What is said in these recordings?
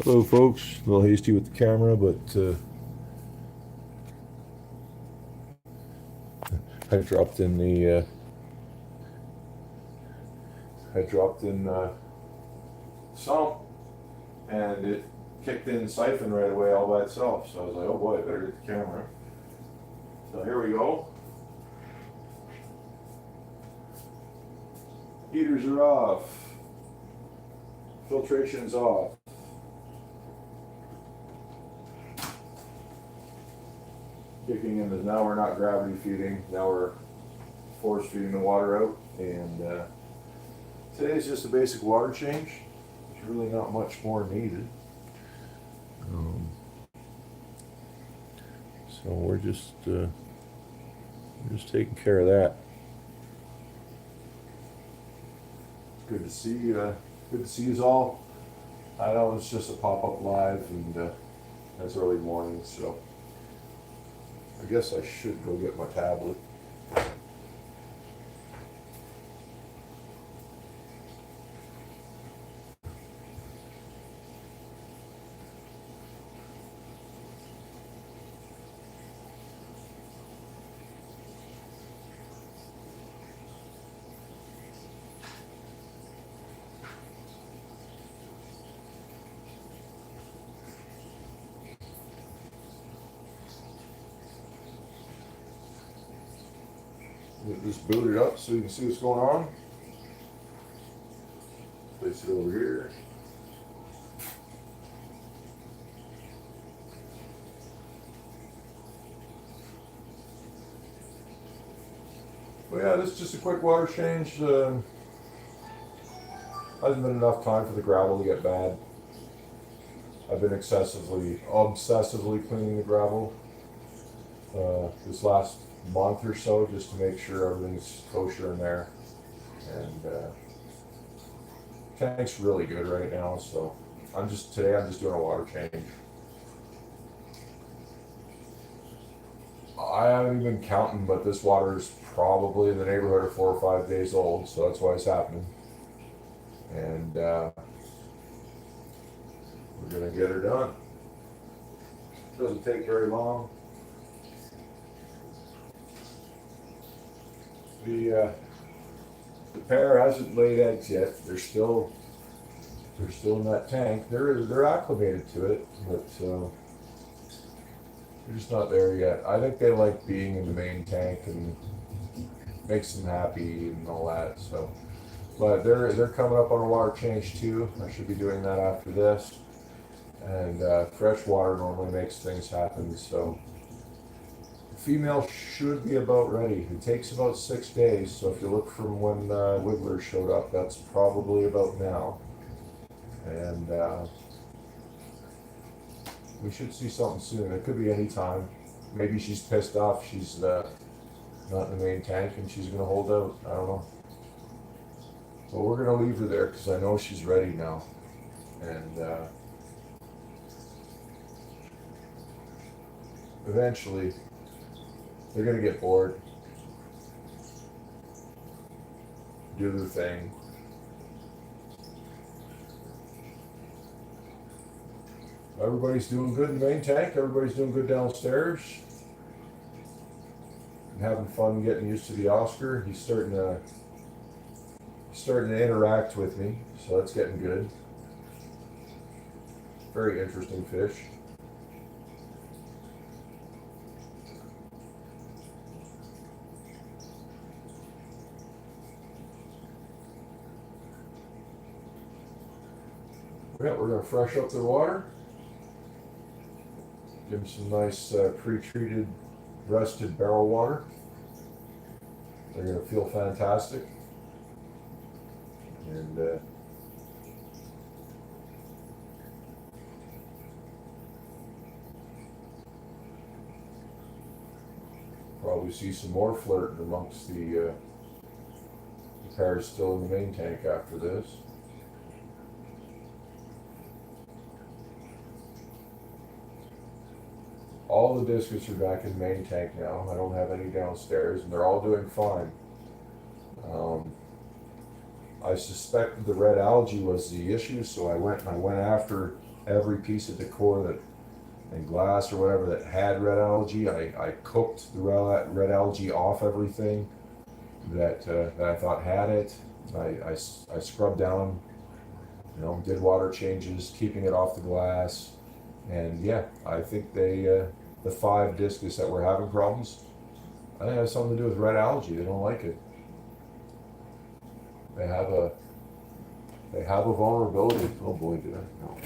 Hello folks, a little hasty with the camera, but I dropped in the I dropped in sump and it kicked in siphon right away all by itself. So I was like, oh boy, I better get the camera. So here we go. Heaters are off. Filtration's off. Kicking in, now we're not gravity feeding, now we're force feeding the water out. And today's just a basic water change. There's really not much more needed. Um, so we're just taking care of that. Good to see you. Good to see you all. I know it's just a pop-up live, and it's early morning, so I guess I should go get my tablet. Just boot it up so you can see what's going on. Place it over here. Well, yeah, this is just a quick water change. Hasn't been enough time for the gravel to get bad. I've been obsessively cleaning the gravel this last month or so, just to make sure everything's kosher in there. And tank's really good right now, so today I'm just doing a water change. I haven't even been counting, but this water is probably in the neighborhood of 4 or 5 days old, so that's why it's happening. And we're gonna get her done. Doesn't take very long. The pair hasn't laid eggs yet. They're still in that tank. They're acclimated to it, but they're just not there yet. I think they like being in the main tank and makes them happy and all that. So, but they're coming up on a water change too. I should be doing that after this. And fresh water normally makes things happen. So the female should be about ready. It takes about 6 days. So if you look from when Wiggler showed up, that's probably about now. And we should see something soon. It could be any time. Maybe she's pissed off. She's not in the main tank and she's gonna hold out. I don't know. But we're gonna leave her there because I know she's ready now. And eventually, they're gonna get bored, do their thing. Everybody's doing good in the main tank. Everybody's doing good downstairs. I'm having fun getting used to the Oscar. He's starting to interact with me, so that's getting good. Very interesting fish. Yeah, we're gonna fresh up the water. Give them some nice pre-treated, rested barrel water. They're gonna feel fantastic. And probably see some more flirting amongst the pairs still in the main tank after this. All the discus are back in the main tank now. I don't have any downstairs, and they're all doing fine. I suspected the red algae was the issue, so I went after every piece of decor that and glass or whatever that had red algae. I cooked the red algae off everything that I thought had it. I scrubbed down, did water changes, keeping it off the glass. And yeah, I think the 5 discus that were having problems, I think it has something to do with red algae. They don't like it. They have a vulnerability. Oh boy, did I? No.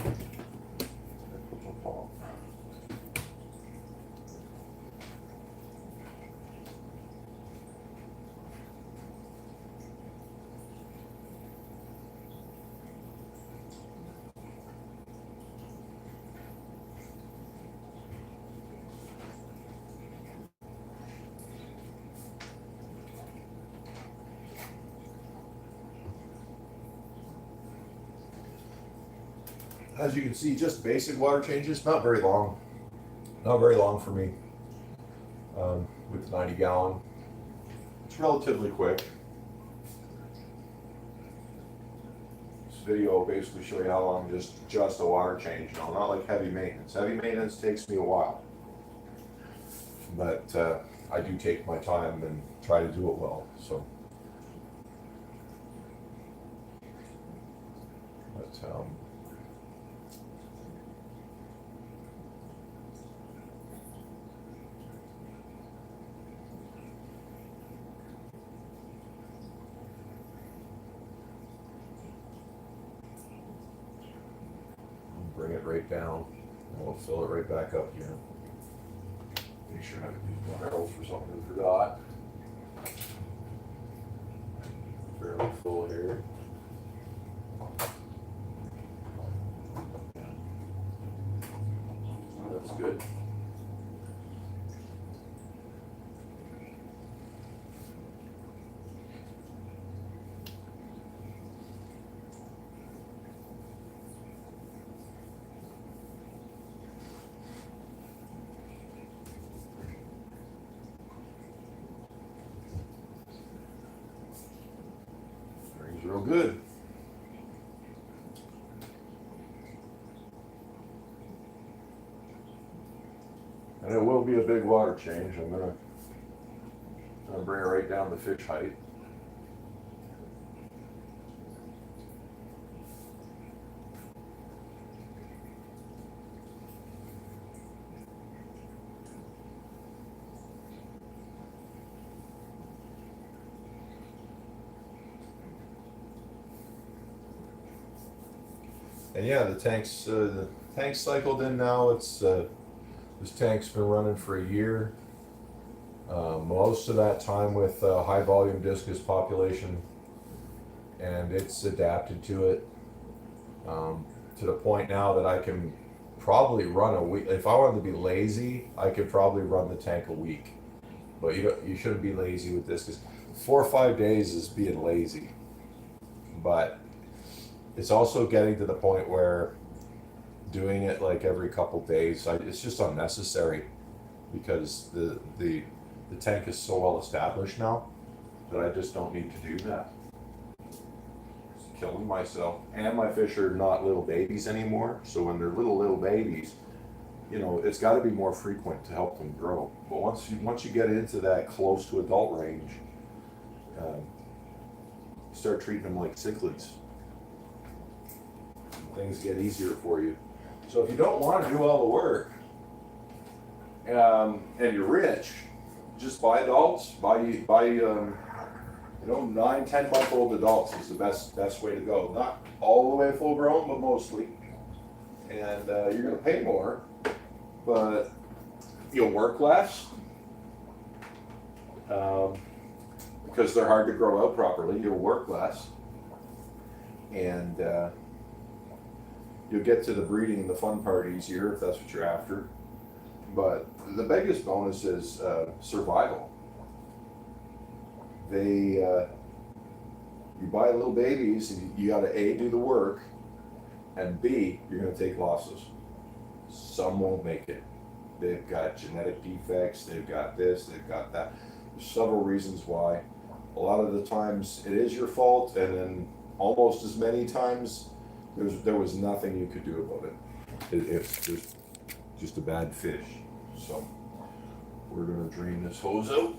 As you can see, just basic water changes, not very long. Not very long for me with 90 gallon. It's relatively quick. This video will basically show you how long just a water change, not like heavy maintenance. Heavy maintenance takes me a while. But I do take my time and try to do it well. So, but bring it right down, and we'll fill it right back up here. Make sure I have these barrels for something I forgot. Fairly full here. That's good. Real good. And it will be a big water change. I'm gonna bring it right down to fish height. And yeah, the tank's cycled in now. It's this tank's been running for a year. Most of that time with high volume discus population, and it's adapted to it to the point now that I can probably run a week. If I wanted to be lazy, I could probably run the tank a week. But you shouldn't be lazy with this, because 4 or 5 days is being lazy. But it's also getting to the point where doing it like every couple days, it's just unnecessary, because the tank is so well established now that I just don't need to do that. It's killing myself. And my fish are not little babies anymore, so when they're little babies, it's got to be more frequent to help them grow. But once you get into that close to adult range, start treating them like cichlids. Things get easier for you. So if you don't want to do all the work, and you're rich, just buy adults. Buy 9, 10 month old adults is the best way to go. Not all the way full grown, but mostly. And you're going to pay more, but you'll work less because they're hard to grow out properly. You'll work less, and you'll get to the breeding and the fun part easier if that's what you're after. But the biggest bonus is survival. You buy little babies, and you got to A, do the work, and B, you're going to take losses. Some won't make it. They've got genetic defects, they've got this, they've got that. There's several reasons why. A lot of the times it is your fault, and then almost as many times there was nothing you could do about it. It's just a bad fish. So we're gonna drain this hose out.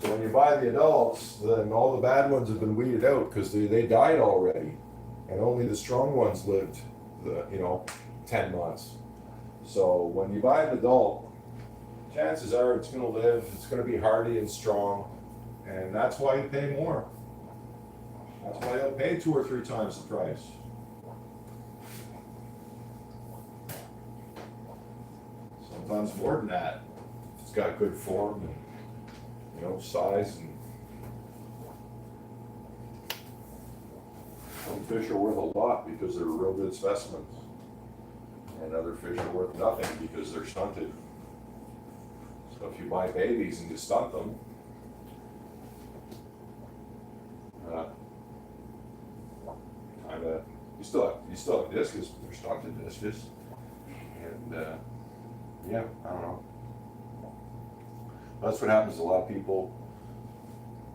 So when you buy the adults, then all the bad ones have been weeded out because they died already, and only the strong ones lived, 10 months. So when you buy an adult, chances are it's gonna live, it's gonna be hardy and strong, and that's why you pay more. That's why you'll pay 2 or 3 times the price. Sometimes more than that. If it's got good form and size, and some fish are worth a lot because they're real good specimens, and other fish are worth nothing because they're stunted. So if you buy babies and you stunt them, you still have discus, but they're stunted discus, and I don't know. That's what happens. A lot of people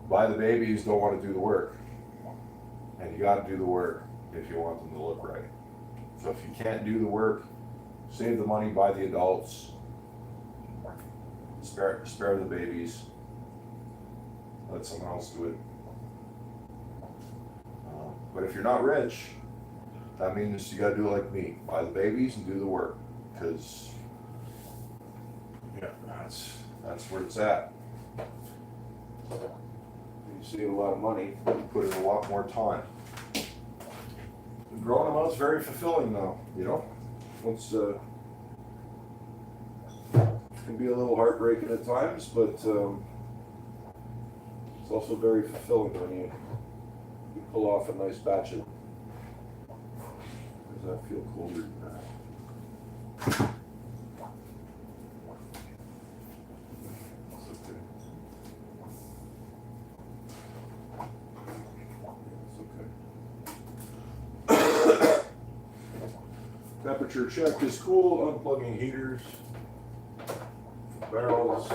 buy the babies, don't want to do the work, and you got to do the work if you want them to look right. So if you can't do the work, save the money, buy the adults, spare the babies, let someone else do it. But if you're not rich, that means you got to do like me, buy the babies and do the work, because that's where it's at. You save a lot of money, you put in a lot more time. Growing them out is very fulfilling though, It's can be a little heartbreaking at times, but it's also very fulfilling when you pull off a nice batch of. Does that feel colder than that? Temperature check is cool. Unplugging heaters, barrels.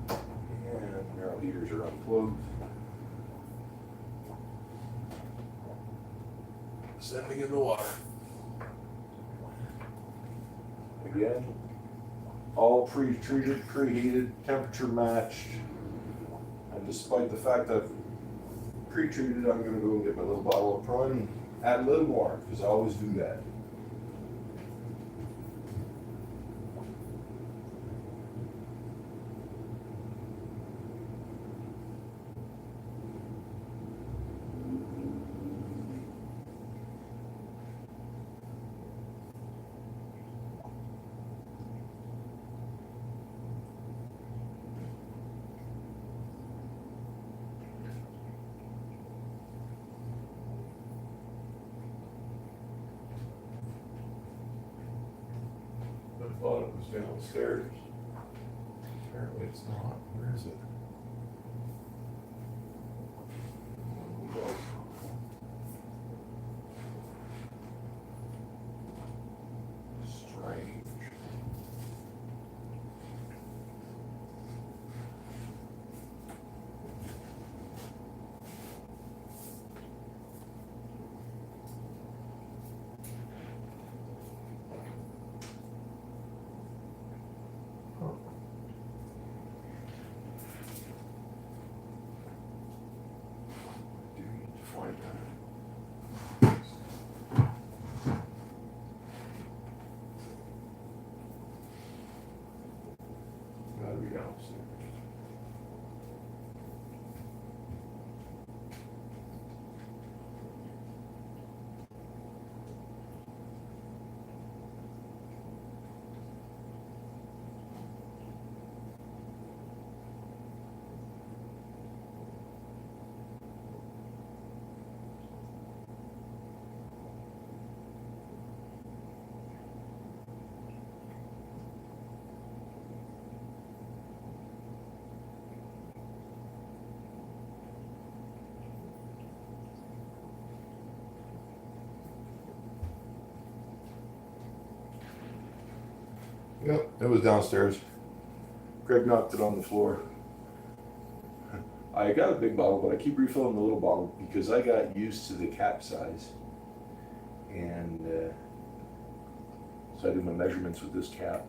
And barrel heaters are unplugged. Sending in the water. Again, all pre-treated, preheated, temperature matched. And despite the fact that pre-treated, I'm going to go and get my little bottle of prime and add a little more, because I always do that. I thought it was downstairs. Apparently it's not. Where is it? Strange. Gotta be downstairs. Yep, it was downstairs. Greg knocked it on the floor. I got a big bottle, but I keep refilling the little bottle because I got used to the cap size. And so I do my measurements with this cap.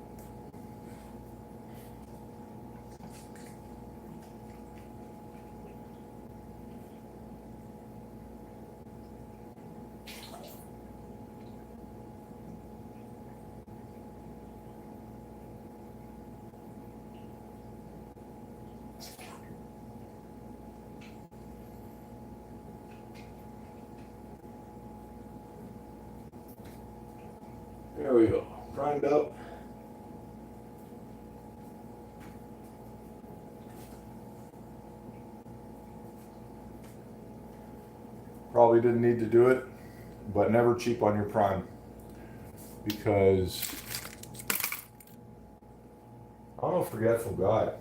There we go, primed up. Probably didn't need to do it, but never cheap on your prime, because I'm a forgetful guy.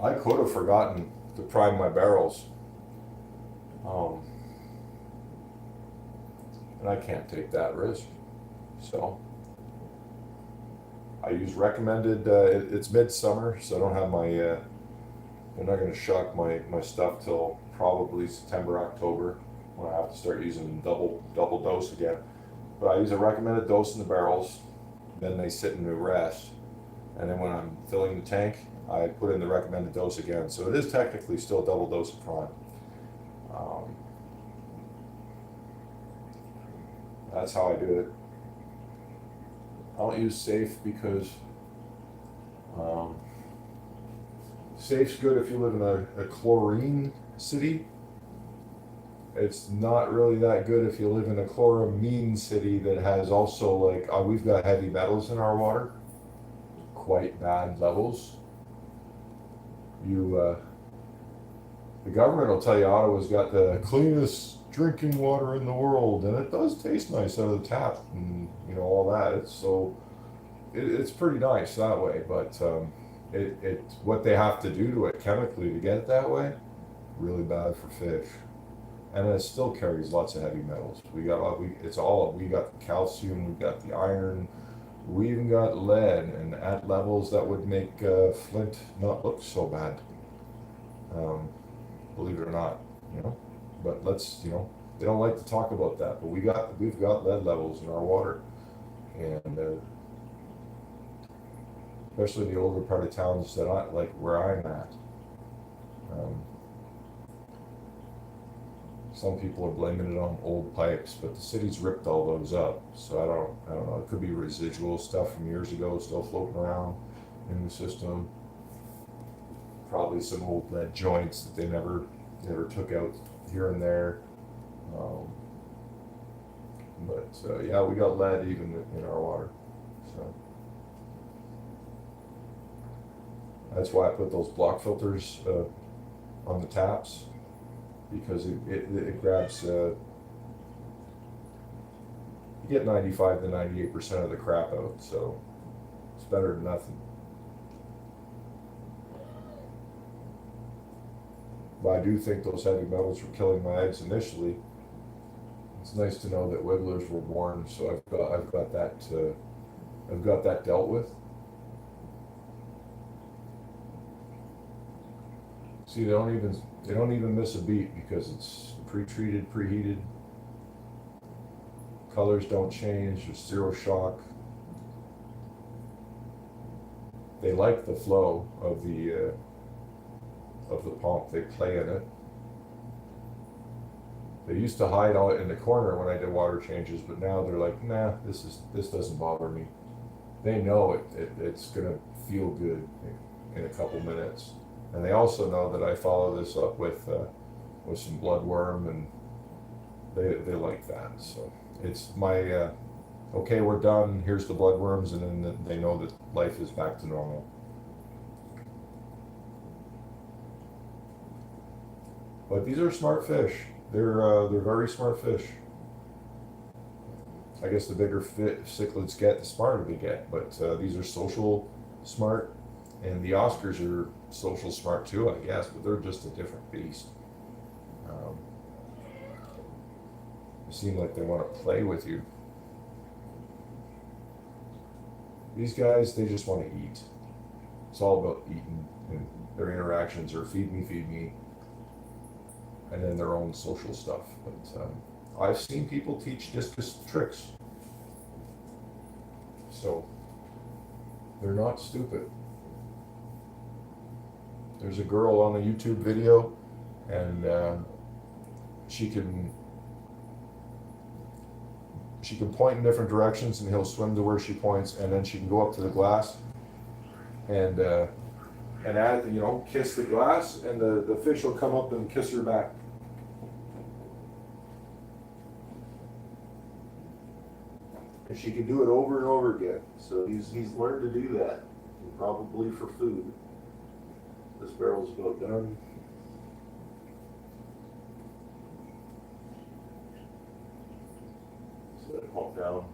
I could have forgotten to prime my barrels. And I can't take that risk. So I use recommended, it's midsummer, so I don't have my, they're not gonna shock my stuff till probably September, October, when I have to start using double dose again. But I use a recommended dose in the barrels, then they sit in the rest. And then when I'm filling the tank, I put in the recommended dose again. So it is technically still a double dose of prime. That's how I do it. I don't use safe because safe's good if you live in a chlorine city. It's not really that good if you live in a chloramine city that has also, like, we've got heavy metals in our water, quite bad levels. The government will tell you Ottawa's got the cleanest drinking water in the world, and it does taste nice out of the tap, and all that. It's pretty nice that way, but what they have to do to it chemically to get it that way, really bad for fish, and it still carries lots of heavy metals. We got the calcium, we got the iron, we even got lead, and at levels that would make Flint not look so bad. Believe it or not, But they don't like to talk about that. But we've got lead levels in our water, and especially in the older part of towns that I like where I'm at. Some people are blaming it on old pipes, but the city's ripped all those up. So I don't know. It could be residual stuff from years ago still floating around in the system. Probably some old lead joints that they never took out here and there. Yeah, we got lead even in our water. So that's why I put those block filters on the taps, because it grabs. You get 95 to 98% of the crap out, so it's better than nothing. But I do think those heavy metals were killing my eggs initially. It's nice to know that wigglers were born, so I've got that dealt with. See, they don't even miss a beat because it's pre-treated, preheated. Colors don't change. There's zero shock. They like the flow of the pump. They play in it. They used to hide out in the corner when I did water changes, but now they're like, nah, this doesn't bother me. They know it's gonna feel good in a couple minutes, and they also know that I follow this up with some bloodworm, and they like that. So it's my okay, we're done. Here's the bloodworms, and then they know that life is back to normal. But these are smart fish. They're very smart fish. I guess the bigger cichlids get, the smarter they get. But these are social smart, and the Oscars are social smart too, I guess. But they're just a different beast. They seem like they want to play with you. These guys, they just want to eat. It's all about eating and their interactions are feed me, and then their own social stuff. But I've seen people teach discus tricks, so they're not stupid. There's a girl on a YouTube video, and she can point in different directions, and he'll swim to where she points, and then she can go up to the glass and add, kiss the glass, and the fish will come up and kiss her back. And she can do it over and over again. So he's learned to do that, probably for food. This barrel's about done. So let it pump down.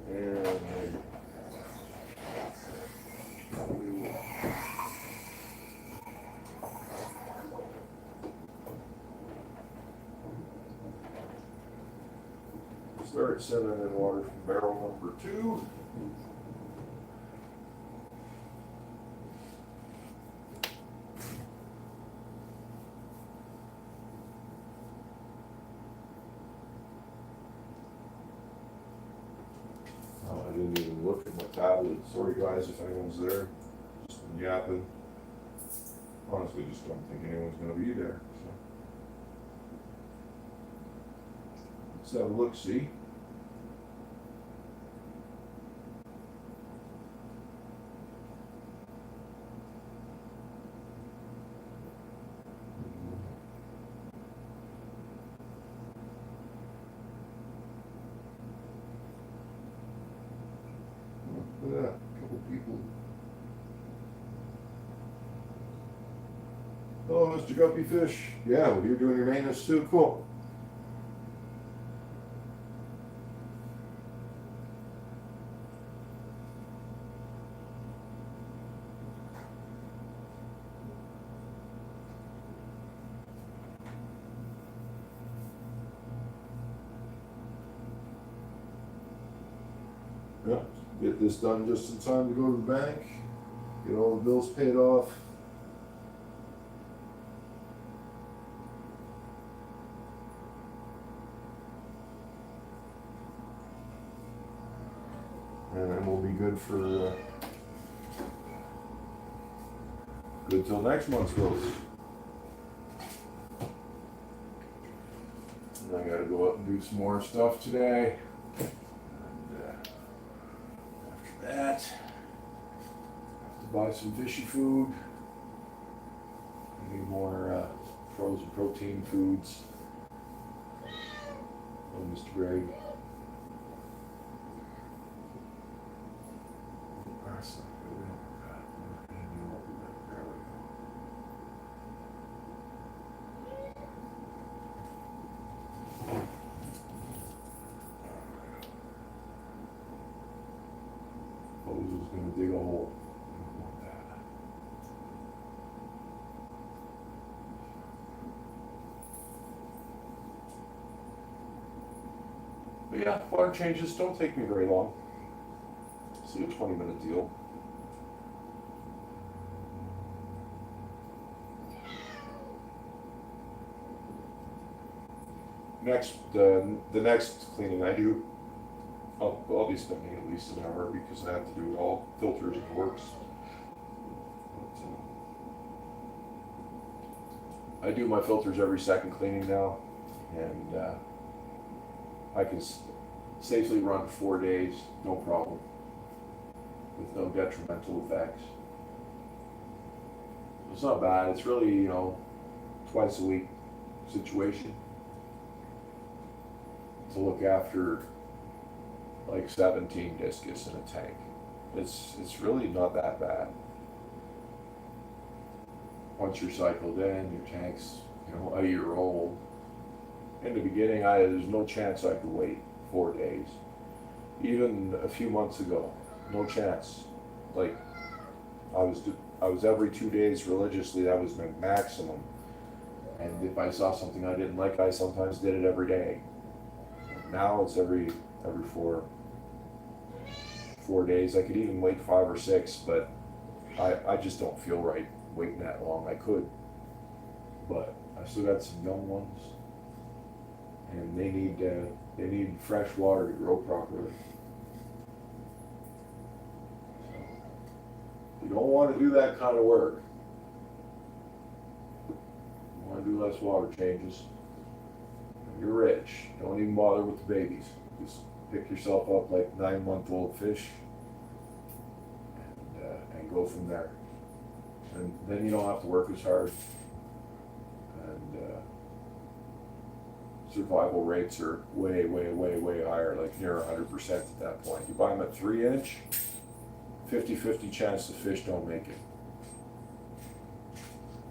And start sending in water from barrel number 2. Oh, I didn't even look at my tablet. Sorry guys if anyone's there. Just been yapping. Honestly, just don't think anyone's going to be there. So. Let's have a look, see. Look at that, a couple people. Hello, Mr. Guppy Fish. Yeah, well, you're doing your maintenance too? Cool. Yeah, get this done just in time to go to the bank, get all the bills paid off. And then we'll be good for good till next month's growth. And I gotta go up and do some more stuff today. That. Have to buy some fishy food. I need more frozen protein foods. Oh, Mr. Greg. Is going to dig a hole. I don't want that. But yeah, water changes don't take me very long. See, a 20-minute deal. The next cleaning I do, I'll be spending at least an hour because I have to do it all, filters and works. But, I do my filters every second cleaning now, and I can safely run 4 days, no problem, with no detrimental effects. It's not bad. It's really, twice a week situation to look after like 17 discus in a tank. It's really not that bad. Once you're cycled in, your tank's a year old. In the beginning, there's no chance I could wait 4 days. Even a few months ago, no chance. Like I was every 2 days religiously. That was my maximum. And if I saw something I didn't like, I sometimes did it every day. Now it's every 4 days. I could even wait 5 or 6, but I just don't feel right waiting that long. I could, but I still got some young ones, and they need fresh water to grow properly. So, you don't want to do that kind of work. You want to do less water changes. You're rich. Don't even bother with the babies. Just pick yourself up like 9-month-old fish, and go from there. And then you don't have to work as hard. And survival rates are way higher, like near 100% at that point. You buy them at 3-inch, 50-50 chance the fish don't make it.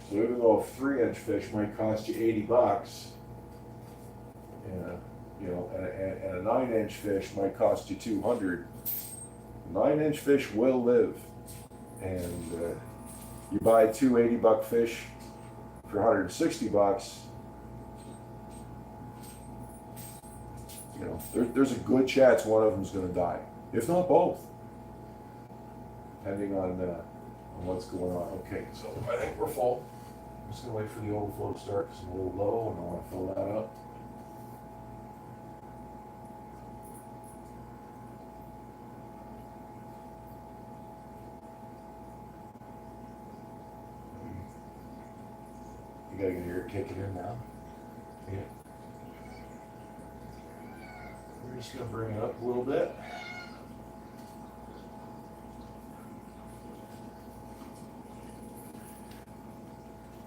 So even though a 3-inch fish might cost you $80, and a 9-inch fish might cost you $200, a 9-inch fish will live. And you buy two $80 fish for $160, there's a good chance one of them's going to die, if not both, depending on what's going on. Okay, so I think we're full. I'm just going to wait for the overflow to start because I'm a little low and I want to fill that up. You gotta get your kick it in now. Yeah. We're just gonna bring it up a little bit.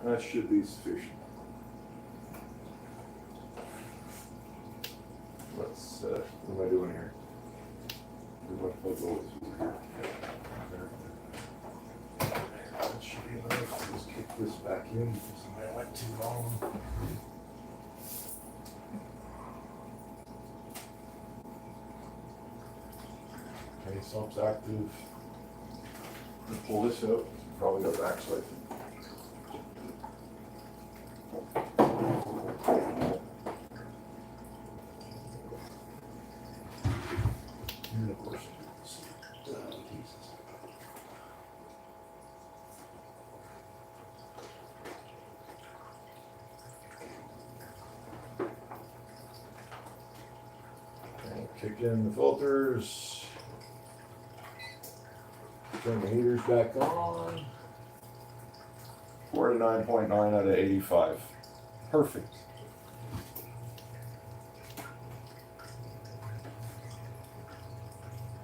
That should be sufficient. Let's, what am I doing here? That should be enough. Let's kick this back in because I went too long. Okay, sump's active. Pull this out. Probably got backside. And of course, Jesus. Okay, kick in the filters. Turn the heaters back on. 49.9 out of 85. Perfect.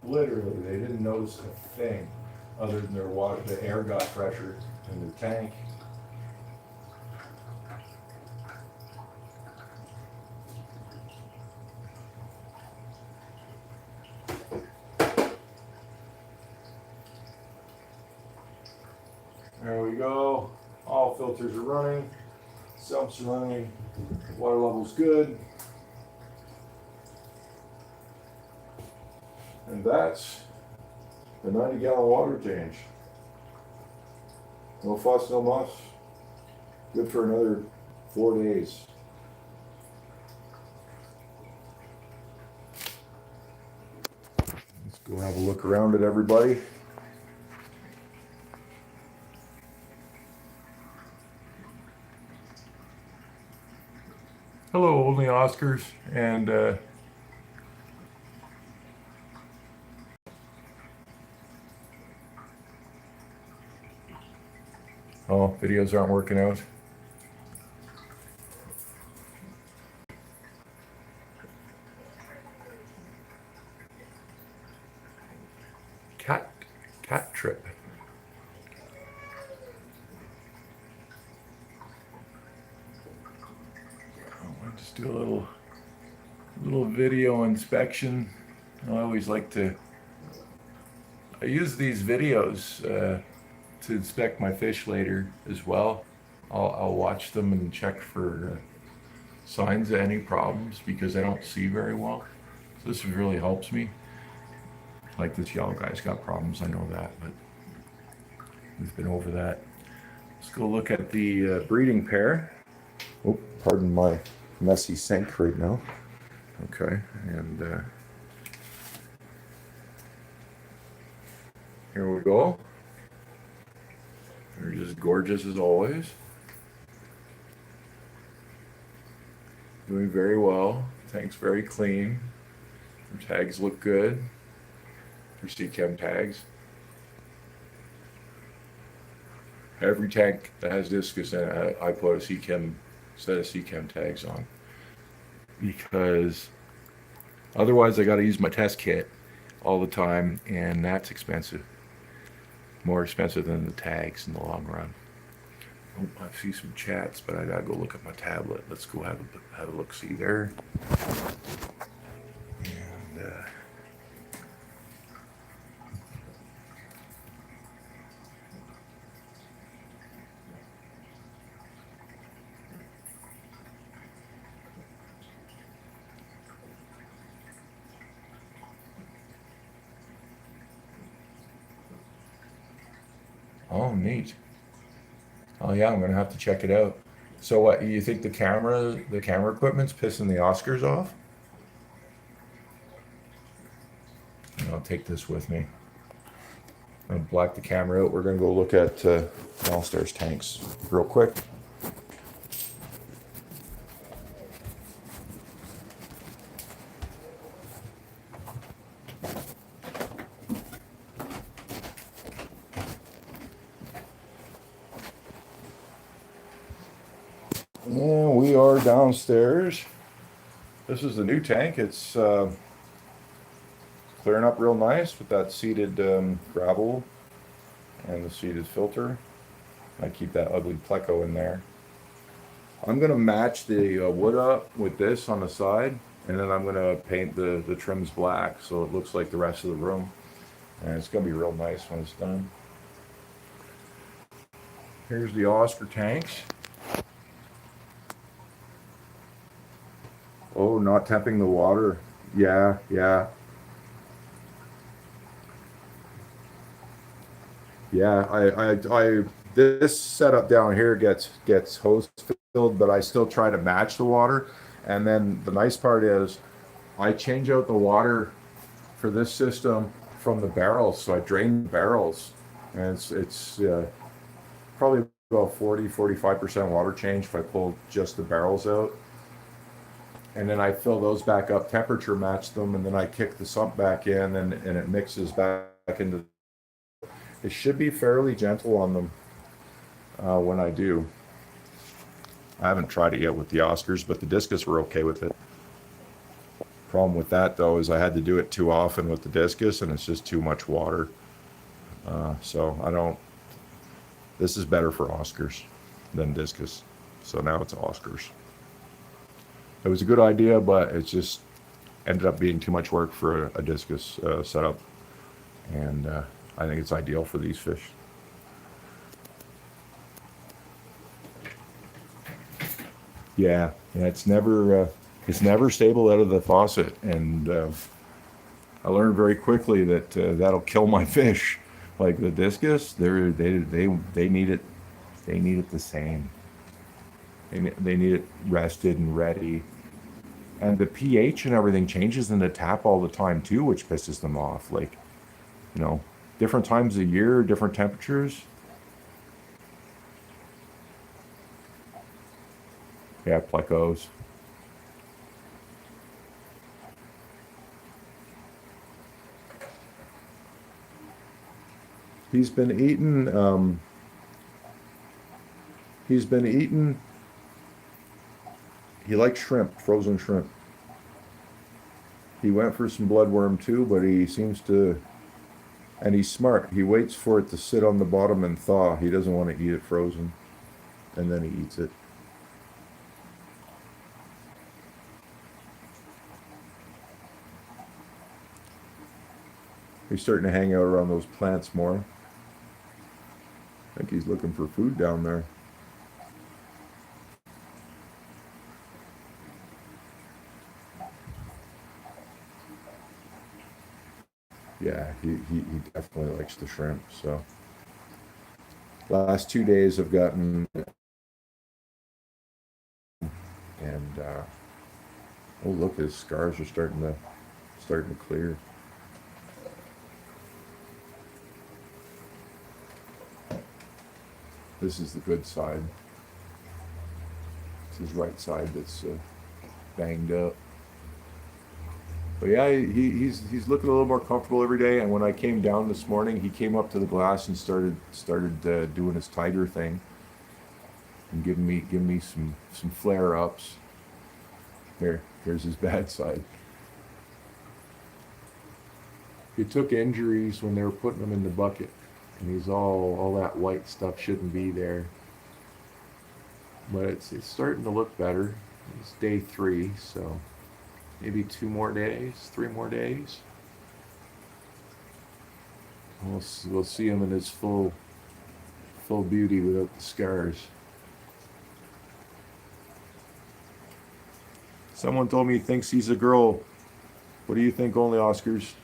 Literally, they didn't notice a thing other than their water, the air got fresher in the tank. There we go. All filters are running. Sumps are running. Water level's good. And that's the 90-gallon water change. No fuss, no muss. Good for another 4 days. Let's go have a look around at everybody. Hello, only Oscars, and oh, videos aren't working out. Cat trip. I'll just do a little video inspection. I always like to. I use these videos to inspect my fish later as well. I'll watch them and check for signs of any problems because I don't see very well. So this really helps me. Like this yellow guy's got problems, I know that, but we've been over that. Let's go look at the breeding pair. Oh, pardon my messy sink right now. Okay, and here we go. They're just gorgeous as always. Doing very well. Tank's very clean. Your tags look good. Your CChem tags. Every tank that has discus in it, I put a CChem set of CChem tags on, because otherwise I got to use my test kit all the time, and that's expensive. More expensive than the tags in the long run. Oh, I see some chats, but I gotta go look at my tablet. Let's go have a look see there. And oh, neat. Oh yeah, I'm gonna have to check it out. So what, you think the camera equipment's pissing the Oscars off? I'll take this with me. I'm gonna black the camera out. We're gonna go look at All-Stars tanks real quick. Yeah, we are downstairs. This is the new tank. It's clearing up real nice with that seeded gravel and the seeded filter. I keep that ugly pleco in there. I'm gonna match the wood up with this on the side, and then I'm gonna paint the trims black so it looks like the rest of the room. And it's gonna be real nice when it's done. Here's the Oscar tanks. Oh, not temping the water. Yeah, yeah. Yeah, this setup down here gets hose filled, but I still try to match the water. And then the nice part is I change out the water for this system from the barrels. So I drain the barrels, and it's probably about 45% water change if I pull just the barrels out. And then I fill those back up, temperature match them, and then I kick the sump back in, and it mixes back into. It should be fairly gentle on them when I do. I haven't tried it yet with the Oscars, but the discus were okay with it. Problem with that though is I had to do it too often with the discus, and it's just too much water. So I don't. This is better for Oscars than discus. So now it's Oscars. It was a good idea, but it just ended up being too much work for a discus setup, and I think it's ideal for these fish. Yeah, yeah, it's never stable out of the faucet, and I learned very quickly that that'll kill my fish. Like the discus, they need it, they need it the same. They need it rested and ready, and the pH and everything changes in the tap all the time too, which pisses them off. Like, you know, different times of year, different temperatures. Yeah, plecos. He's been eating. He's been eating. He likes shrimp, frozen shrimp. He went for some bloodworm too, but he seems to, and he's smart. He waits for it to sit on the bottom and thaw. He doesn't want to eat it frozen, and then he eats it. He's starting to hang out around those plants more. I think he's looking for food down there. Yeah, he definitely likes the shrimp. So last 2 days I've gotten And oh, look, his scars are starting to clear. This is the good side. It's his right side that's banged up. But yeah, he's looking a little more comfortable every day. And when I came down this morning, he came up to the glass and started doing his tiger thing and giving me some flare ups. Here's his bad side. He took injuries when they were putting him in the bucket, and he's all that white stuff shouldn't be there. But it's starting to look better. It's day 3, so maybe 2 more days, 3 more days. We'll see him in his full beauty without the scars. Someone told me he thinks he's a girl. What do you think, Only Oscars?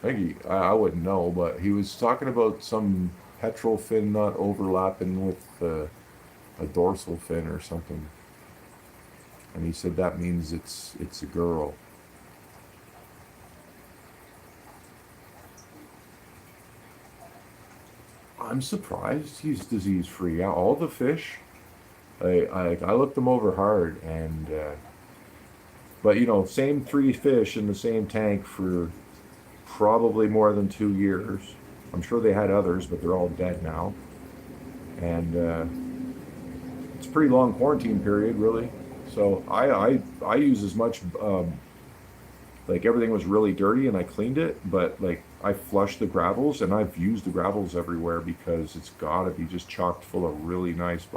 I wouldn't know, but he was talking about some pectoral fin not overlapping with a dorsal fin or something. And he said that means it's a girl. I'm surprised he's disease free. All the fish, I looked them over hard, and but same 3 fish in the same tank for probably more than 2 years. I'm sure they had others, but they're all dead now. And it's a pretty long quarantine period, really. So I use as much, like everything was really dirty and I cleaned it, but like I flushed the gravels, and I've used the gravels everywhere because it's got to be just chocked full of really nice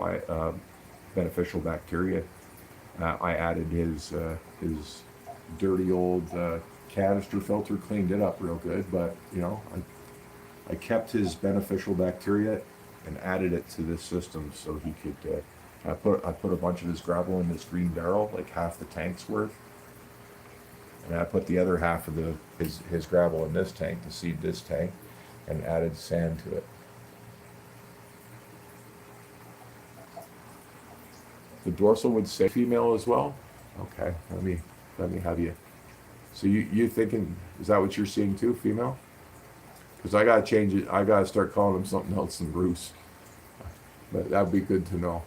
beneficial bacteria. I added his dirty old canister filter, cleaned it up real good, but I kept his beneficial bacteria and added it to this system so he could. I put a bunch of his gravel in this green barrel, like half the tank's worth, and I put the other half of his gravel in this tank to seed this tank, and added sand to it. The dorsal would say female as well. Okay, let me have you. So you thinking, is that what you're seeing too, female? Because I gotta change it. I gotta start calling them something else than Bruce. But that'd be good to know.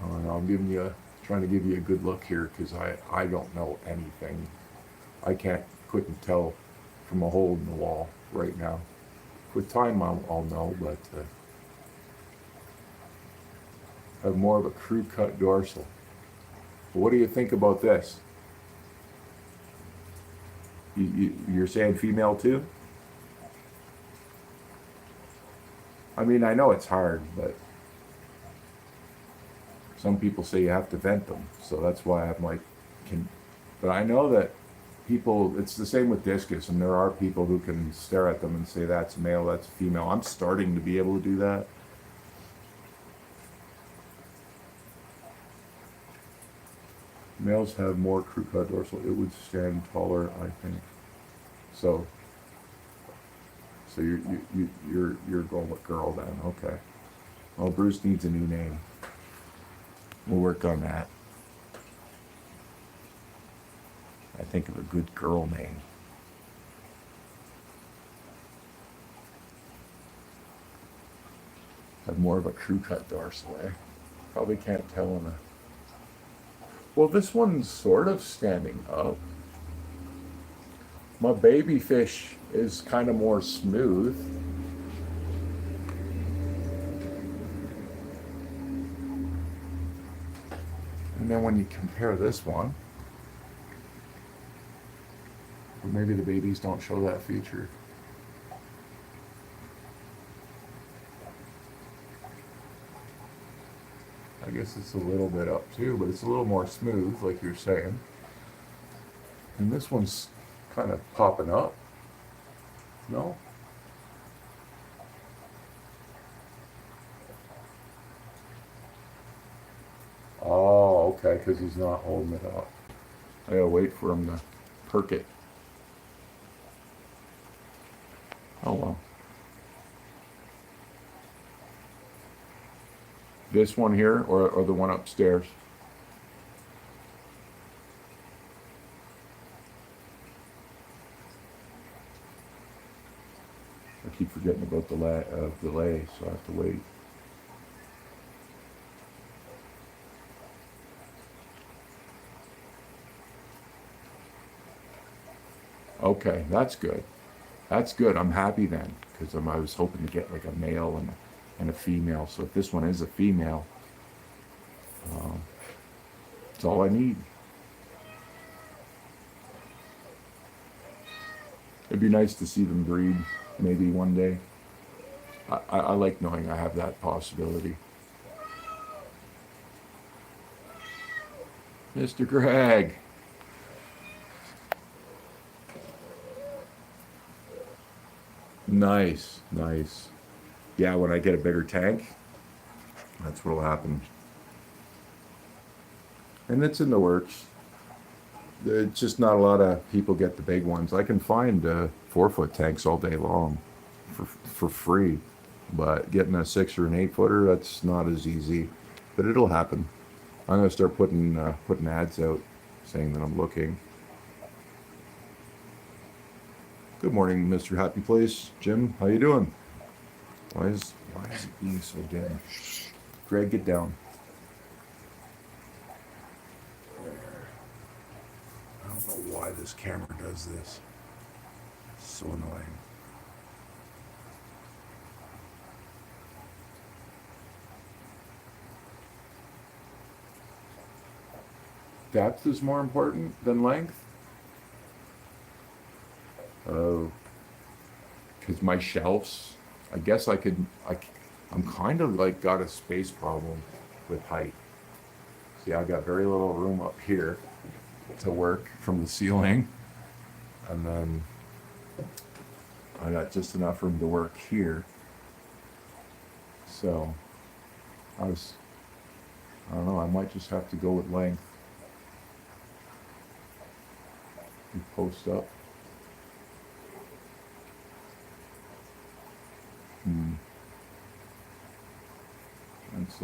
I'm trying to give you a good look here because I don't know anything. I couldn't tell from a hole in the wall right now. With time, I'll know, but I have more of a crew cut dorsal. But what do you think about this? You're saying female too? I mean, I know it's hard, but some people say you have to vent them, so that's why I'm like, but I know that people, it's the same with discus, and there are people who can stare at them and say that's male, that's female. I'm starting to be able to do that. Males have more crew cut dorsal. It would stand taller, I think. So you're going with girl then, okay. Well, Bruce needs a new name. We'll work on that. I think of a good girl name. Have more of a crew cut dorsal, eh? Probably can't tell on a. Well, this one's sort of standing up. My baby fish is kind of more smooth. And then when you compare this one, or maybe the babies don't show that feature. I guess it's a little bit up too, but it's a little more smooth, like you're saying. And this one's kind of popping up. No? Oh, okay, because he's not holding it up. I gotta wait for him to perk it. Oh well. This one here or the one upstairs? I keep forgetting about the delay, so I have to wait. Okay, that's good. That's good. I'm happy then because I was hoping to get like a male and a female. So if this one is a female, um, it's all I need. It'd be nice to see them breed maybe one day. I like knowing I have that possibility. Mr. Greg. Nice, nice. Yeah, when I get a bigger tank, that's what'll happen. And it's in the works. It's just not a lot of people get the big ones. I can find 4 foot tanks all day long for free, but getting a 6 or an 8 footer, that's not as easy. But it'll happen. I'm gonna start putting ads out saying that I'm looking. Good morning, Mr. Happy Place. Jim, how you doing? Why is it being so dim? Greg, get down. I don't know why this camera does this. It's so annoying. Depth is more important than length? Oh, because my shelves, I guess I'm kind of like got a space problem with height. See, I got very little room up here to work from the ceiling, and then I got just enough room to work here. So I don't know, I might just have to go with length and post up. Hmm. That's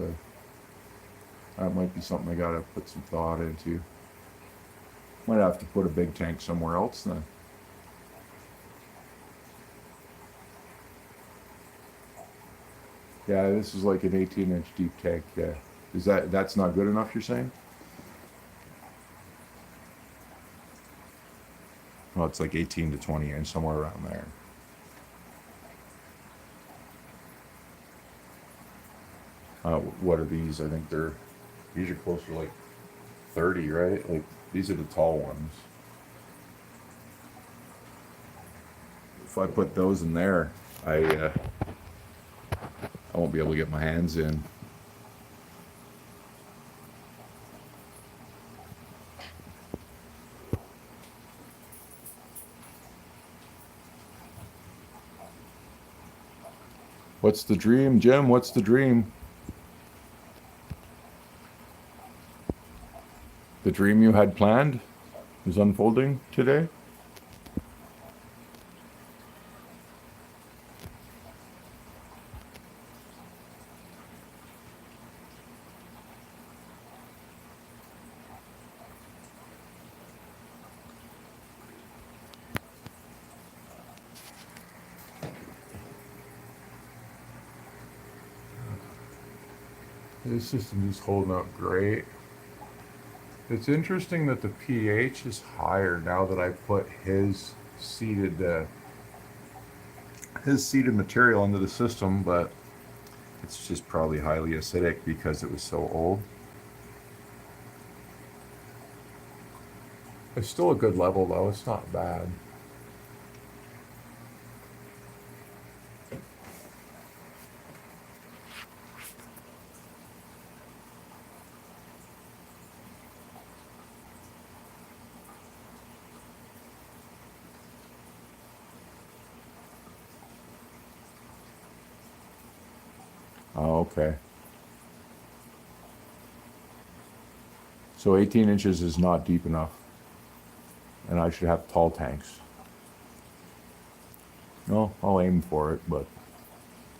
that might be something I gotta put some thought into. Might have to put a big tank somewhere else then. Yeah, this is like an 18-inch deep tank. Yeah, that's not good enough? You're saying? Well, it's like 18 to 20 inch, somewhere around there. What are these? I think these are closer to like 30, right? Like these are the tall ones. If I put those in there, I won't be able to get my hands in. What's the dream, Jim? What's the dream? The dream you had planned is unfolding today? This system is holding up great. It's interesting that the pH is higher now that I put his seeded material into the system, but it's just probably highly acidic because it was so old. It's still a good level though. It's not bad. Oh, okay. So 18 inches is not deep enough, and I should have tall tanks. No, I'll aim for it, but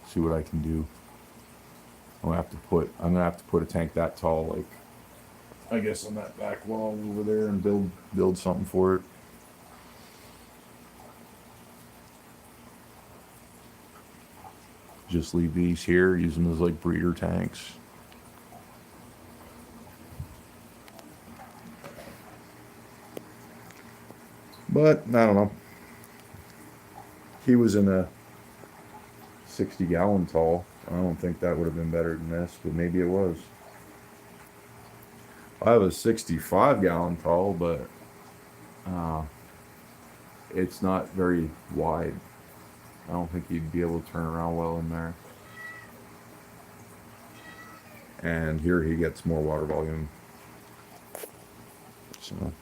see what I can do. I'm gonna have to put a tank that tall, like I guess on that back wall over there, and build something for it. Just leave these here, use them as like breeder tanks. But I don't know. He was in a 60-gallon tall. I don't think that would have been better than this, but maybe it was. I have a 65-gallon tall, but uh, it's not very wide. I don't think he'd be able to turn around well in there. And here he gets more water volume. So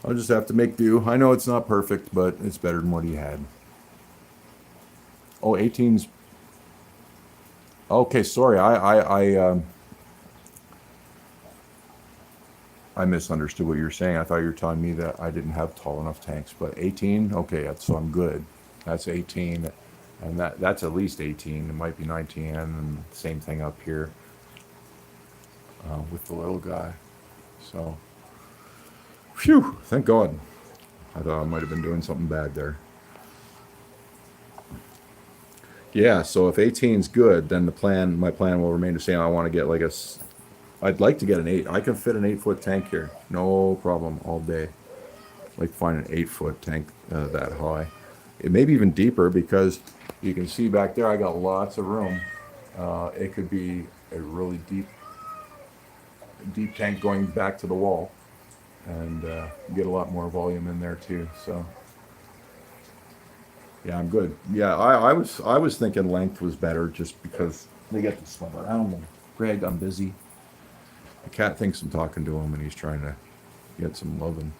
I'll just have to make do. I know it's not perfect, but it's better than what he had. Oh, 18's. Okay, sorry. I misunderstood what you were saying. I thought you were telling me that I didn't have tall enough tanks, but 18, okay, so I'm good. That's 18, and that's at least 18. It might be 19, and same thing up here with the little guy. So, phew, thank God. I thought I might have been doing something bad there. Yeah, so if 18's good, then my plan will remain the same. I want to get I'd like to get an 8. I can fit an 8-foot tank here, no problem, all day. Like find an 8-foot tank that high. It may be even deeper because you can see back there I got lots of room. It could be a really deep tank going back to the wall, and get a lot more volume in there too. So yeah, I'm good. Yeah, I was thinking length was better just because they get the smell. I don't know, Greg, I'm busy. The cat thinks I'm talking to him, and he's trying to get some loving.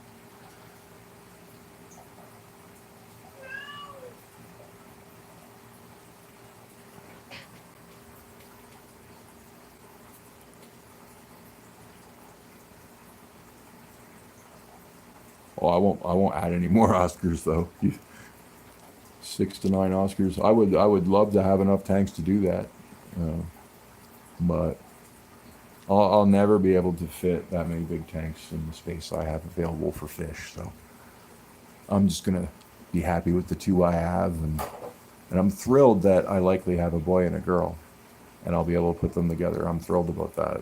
Oh, I won't add any more Oscars though. 6 to 9 Oscars. I would love to have enough tanks to do that, but I'll never be able to fit that many big tanks in the space I have available for fish. So I'm just gonna be happy with the 2 I have, and I'm thrilled that I likely have a boy and a girl, and I'll be able to put them together. I'm thrilled about that.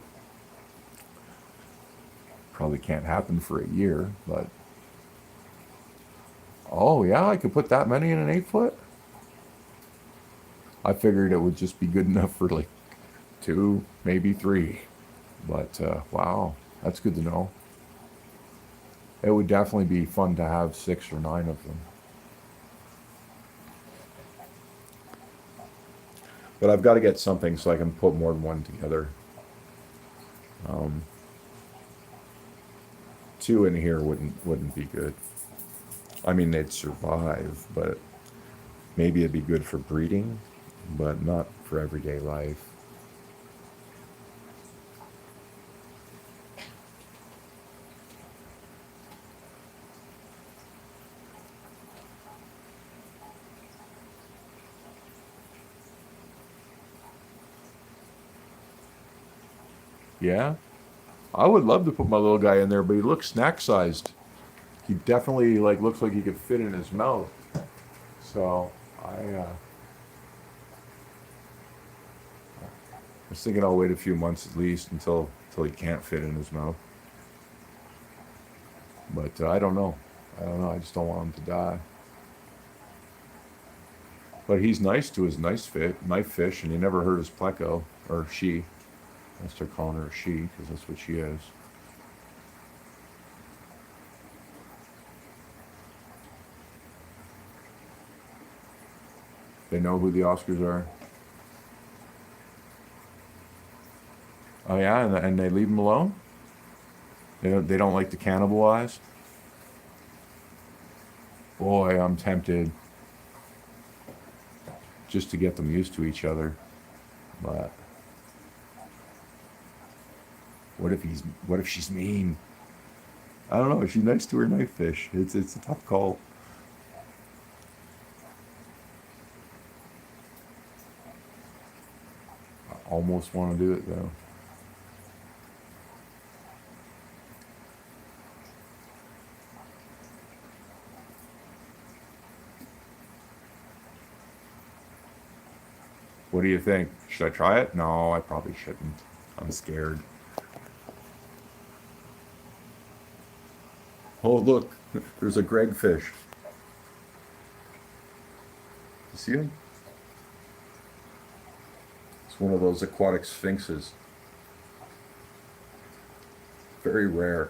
Probably can't happen for a year, but oh yeah, I could put that many in an 8-foot. I figured it would just be good enough for like 2, maybe 3. But wow, that's good to know. It would definitely be fun to have 6 or 9 of them. But I've got to get something so I can put more than one together. 2 in here wouldn't be good. I mean, they'd survive, but maybe it'd be good for breeding, but not for everyday life. Yeah, I would love to put my little guy in there, but he looks snack sized. He definitely like looks like he could fit in his mouth. So I was thinking I'll wait a few months at least until he can't fit in his mouth. But I don't know. I don't know. I just don't want him to die. But he's nice to his knife fish, and he never hurt his pleco, or she. I start calling her a she because that's what she is. They know who the Oscars are. Oh yeah, and they leave them alone. They don't like to cannibalize. Boy, I'm tempted just to get them used to each other. But what if she's mean? I don't know. She's nice to her knife fish. It's a tough call. Almost want to do it though. What do you think? Should I try it? No, I probably shouldn't. I'm scared. Oh, look, there's a Greg fish. You see him? It's one of those aquatic sphinxes. Very rare.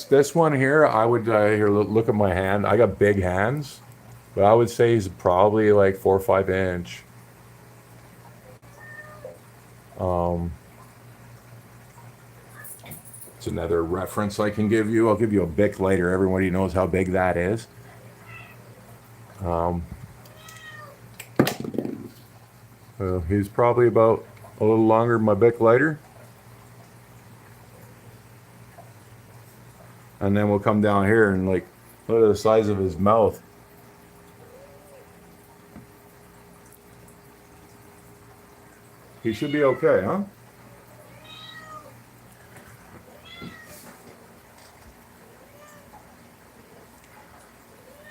This one here, I would here look at my hand. I got big hands, but I would say he's probably like 4 or 5 inch. Um, it's another reference I can give you. I'll give you a Bic later. Everybody knows how big that is. Um, he's probably about a little longer than my Bic lighter. And then we'll come down here and like, look at the size of his mouth. He should be okay, huh?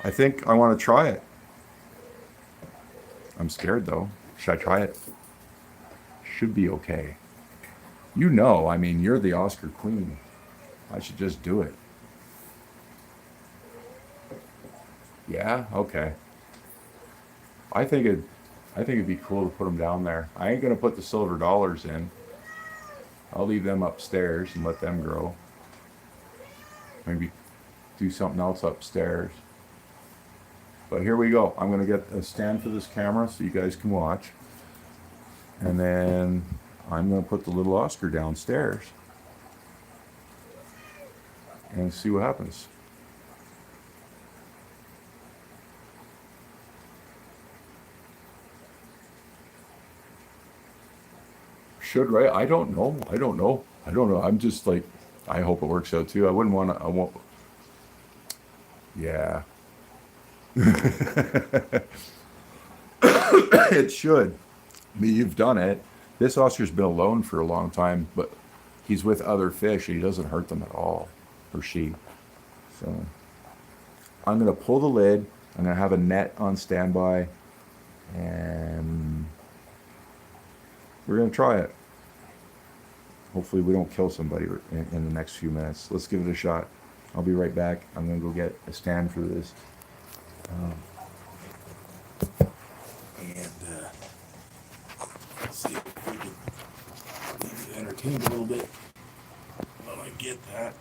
I think I want to try it. I'm scared though. Should I try it? Should be okay. You know, I mean, you're the Oscar queen. I should just do it. Yeah, okay. I think it, I think it'd be cool to put them down there. I ain't gonna put the silver dollars in. I'll leave them upstairs and let them grow. Maybe do something else upstairs. But here we go. I'm gonna get a stand for this camera so you guys can watch. And then I'm gonna put the little Oscar downstairs and see what happens. Should, right? I don't know. I don't know. I don't know. I'm just like, I hope it works out too. I wouldn't want to, I won't. Yeah. It should. I mean, you've done it. This Oscar's been alone for a long time, but he's with other fish and he doesn't hurt them at all, or she. So I'm going to pull the lid. I'm going to have a net on standby and we're going to try it. Hopefully we don't kill somebody in the next few minutes. Let's give it a shot. I'll be right back. I'm going to go get a stand for this. And let's see if we can keep you entertained a little bit while I get that.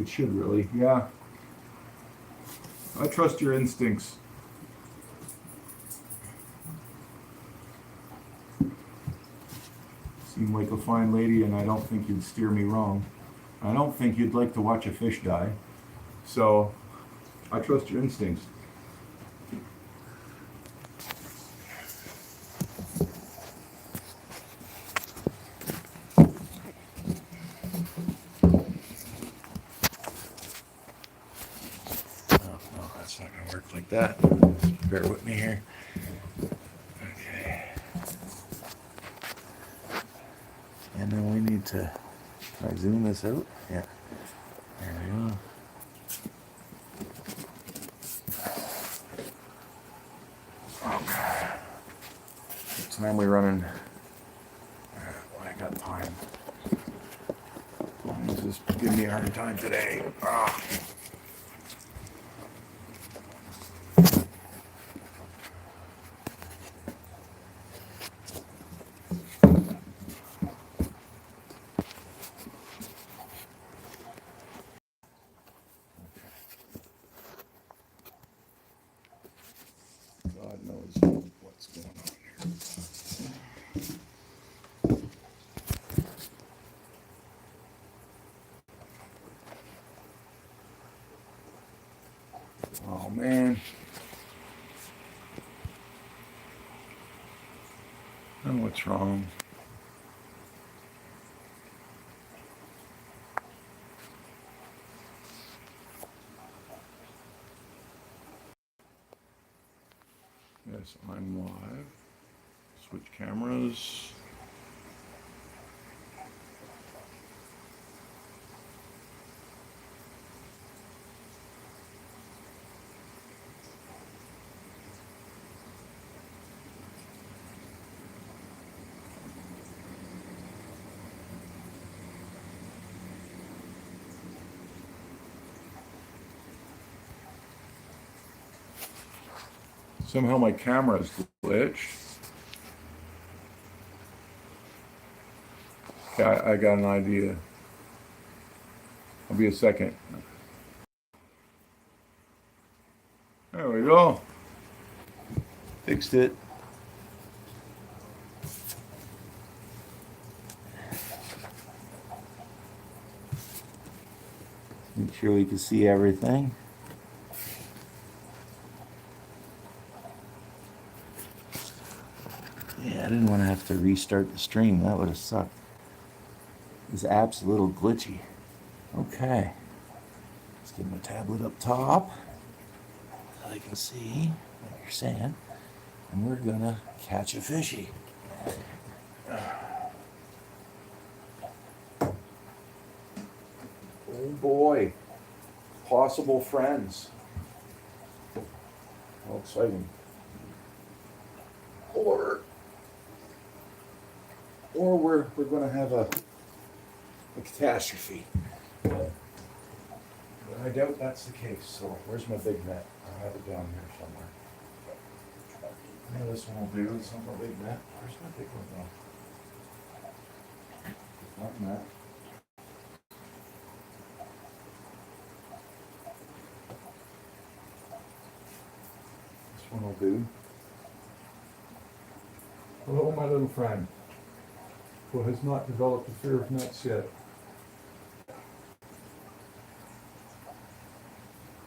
It should really, yeah. I trust your instincts. Seem like a fine lady, and I don't think you'd steer me wrong. I don't think you'd like to watch a fish die. So, I trust your instincts. It's not going to work like that. Bear with me here. Okay. need to, can I zoom this out? Yeah, there we go. Okay. What time we running? I got time. This is giving me a hard time today. God knows what's going on here. Oh man. And what's wrong? Yes, I'm live. Switch cameras. Somehow my camera's glitched. Okay, I got an idea. I'll be a second. There we go. Fixed it. Make sure we can see everything. Yeah, I didn't want to have to restart the stream. That would have sucked. This app's a little glitchy. Okay. Let's get my tablet up top so I can see what you're saying. And we're gonna catch a fishy. Oh boy. Possible friends. How exciting. Or we're going to have a catastrophe. But I doubt that's the case. So where's my big net? I have it down here somewhere. Yeah, this one will do. It's not my big net. Where's my big one though? It's not that. This one will do. Hello, my little friend, who has not developed a fear of nets yet.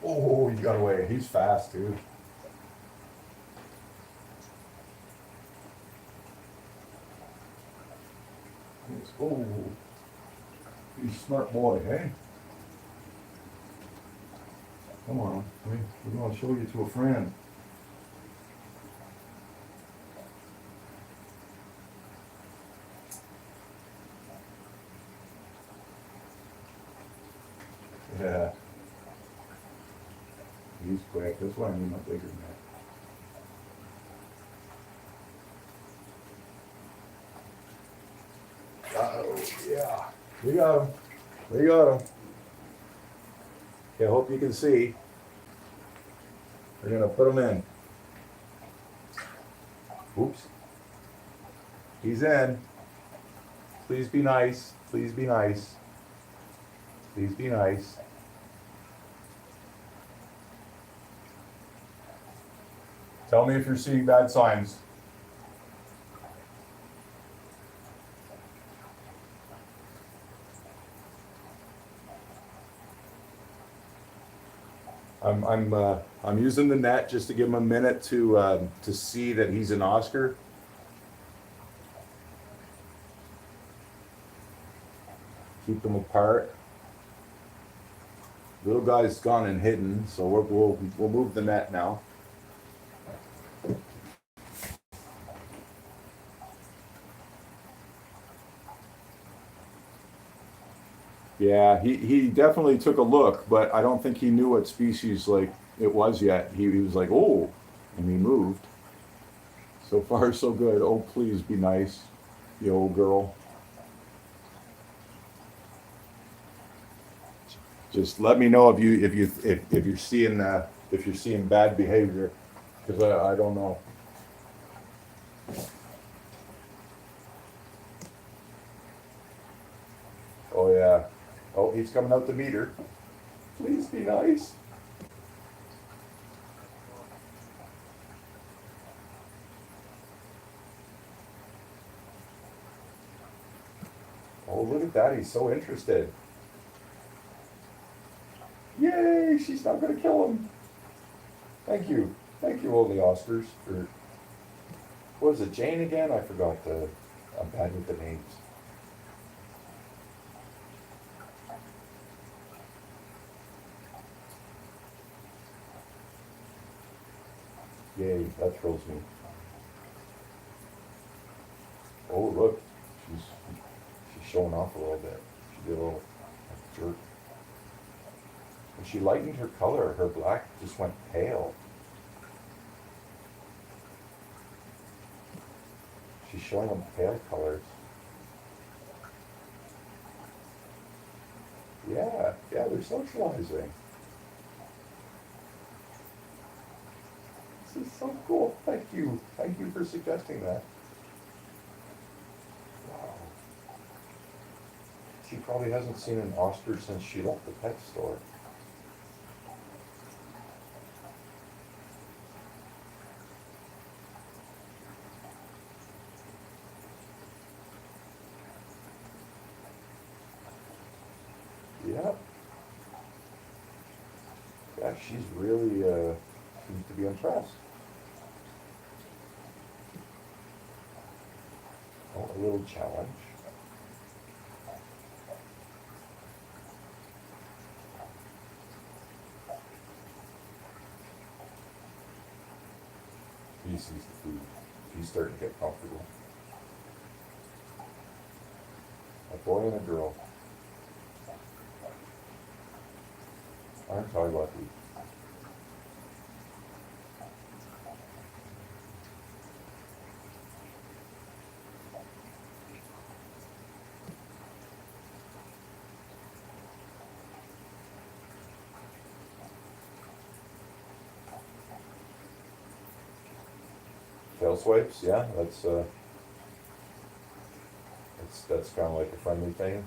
Oh, you got away. He's fast, dude. Oh, he's a smart boy, hey? Come on, we're going to show you to a friend. Yeah. He's quick. That's why I need my bigger net. Oh, yeah. We got him. We got him. Okay, I hope you can see. We're going to put him in. Oops. He's in. Please be nice. Please be nice. Please be nice. Tell me if you're seeing bad signs. I'm using the net just to give him a minute to see that he's an Oscar. Keep them apart. Little guy's gone and hidden, so we'll move the net now. Yeah, he definitely took a look, but I don't think he knew what species like it was yet. He was like, oh, and he moved. So far, so good. Oh, please be nice, you old girl. Just let me know if you're seeing if you're seeing bad behavior, because I don't know. Oh yeah. Oh, he's coming out to meet her. Please be nice. Oh, look at that. He's so interested. Yay! She's not gonna kill him. Thank you. Thank you, all the Oscars. Or what was it, Jane again? I forgot the. I'm bad with the names. Yay, that thrills me. Oh, look. She's she's showing off a little bit. She did a little jerk. And she lightened her color. Her black just went pale. She's showing them pale colors. Yeah, yeah, they're socializing. This is so cool. Thank you. Thank you for suggesting that. Wow. She probably hasn't seen an Oscar since she left the pet store. Yeah. Yeah, she's really seems to be impressed. Oh, a little challenge. He sees the food. He's starting to get comfortable. A boy and a girl. Aren't I lucky? Tail swipes, yeah, that's kind of like a friendly thing.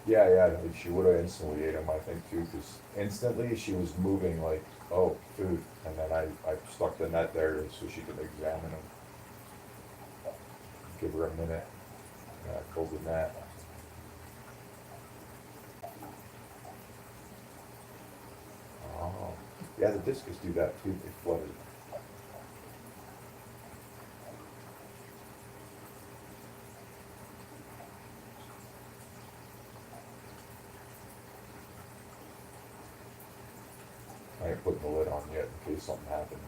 Yeah, yeah, like she would have instantly ate him, I think, too, because instantly she was moving like, oh, food, and then I stuck the net there so she could examine him. Give her a minute, and I pulled the net. Oh, yeah, the discus do that too. They flutter. I ain't putting the lid on yet in case something happens.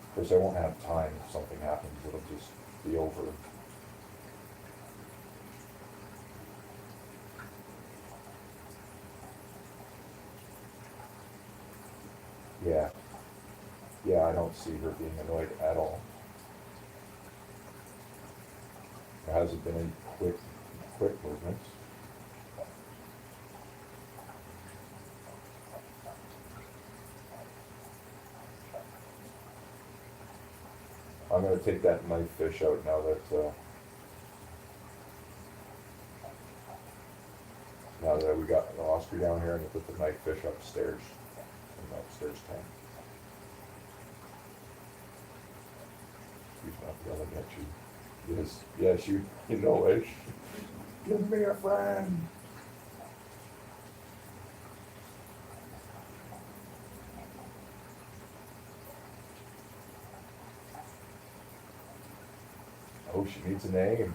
Of course, I won't have time if something happens. It'll just be over. Yeah, yeah, I don't see her being annoyed at all. There hasn't been any quick movements. I'm gonna take that knife fish out now that we got the Oscar down here, and put the knife fish upstairs in the upstairs tank. She's not yelling at you. Yes, yes, you know it. Give me a friend. Oh, she needs a name.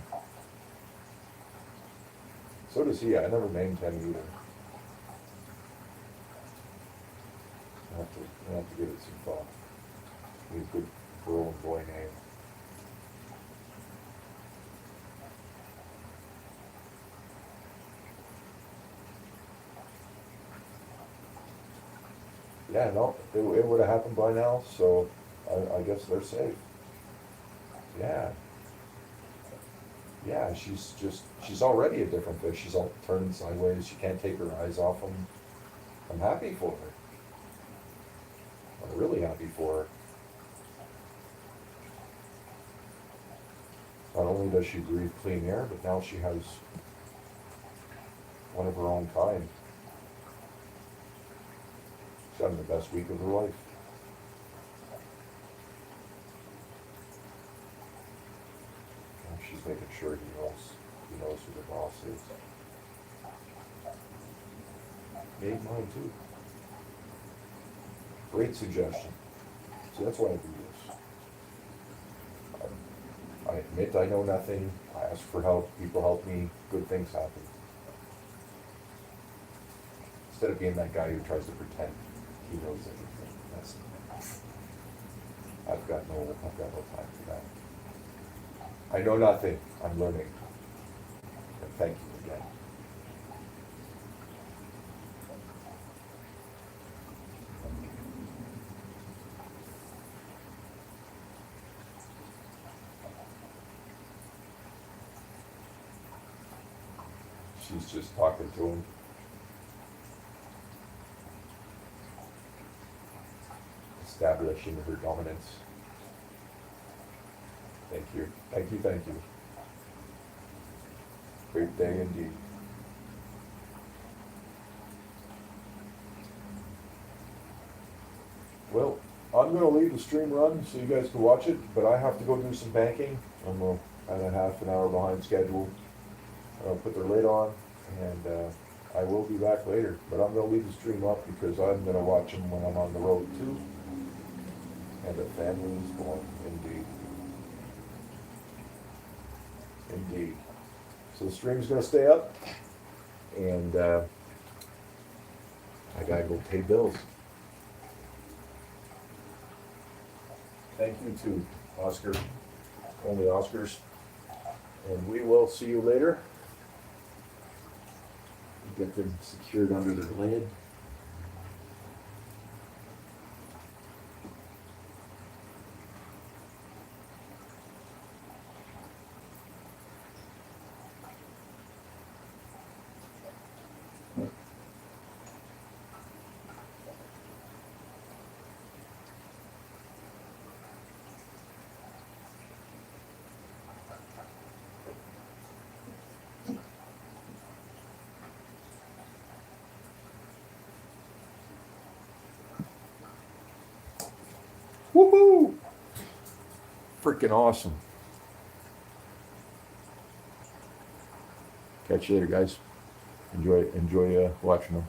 So does he. I never named him either. have to give it some thought. Be a good girl and boy name. Yeah, no, it would have happened by now, so I guess they're safe. Yeah. Yeah, she's already a different fish. She's all turning sideways. She can't take her eyes off them. I'm happy for her. I'm really happy for her. Not only does she breathe clean air, but now she has one of her own kind. She's having the best week of her life. And she's making sure he knows who the boss is. Made mine too. Great suggestion. So that's why I do this. I admit I know nothing. I ask for help. People help me. Good things happen. Instead of being that guy who tries to pretend he knows everything. I've got no time for that. I know nothing. I'm learning. And thank you again. She's just talking to him. Establishing her dominance. Thank you. Thank you, thank you. Great day indeed. Well, I'm going to leave the stream run so you guys can watch it, but I have to go do some banking. I'm about a half an hour behind schedule. I'll put the lid on, and I will be back later. But I'm going to leave the stream up because I'm going to watch them when I'm on the road too. And the family is born, indeed. Indeed. So the stream's going to stay up, and I got to go pay bills. Thank you to Oscar, only Oscars, and we will see you later. Get them secured under their lid. Woohoo! Freaking awesome. Catch you later, guys. Enjoy watching them.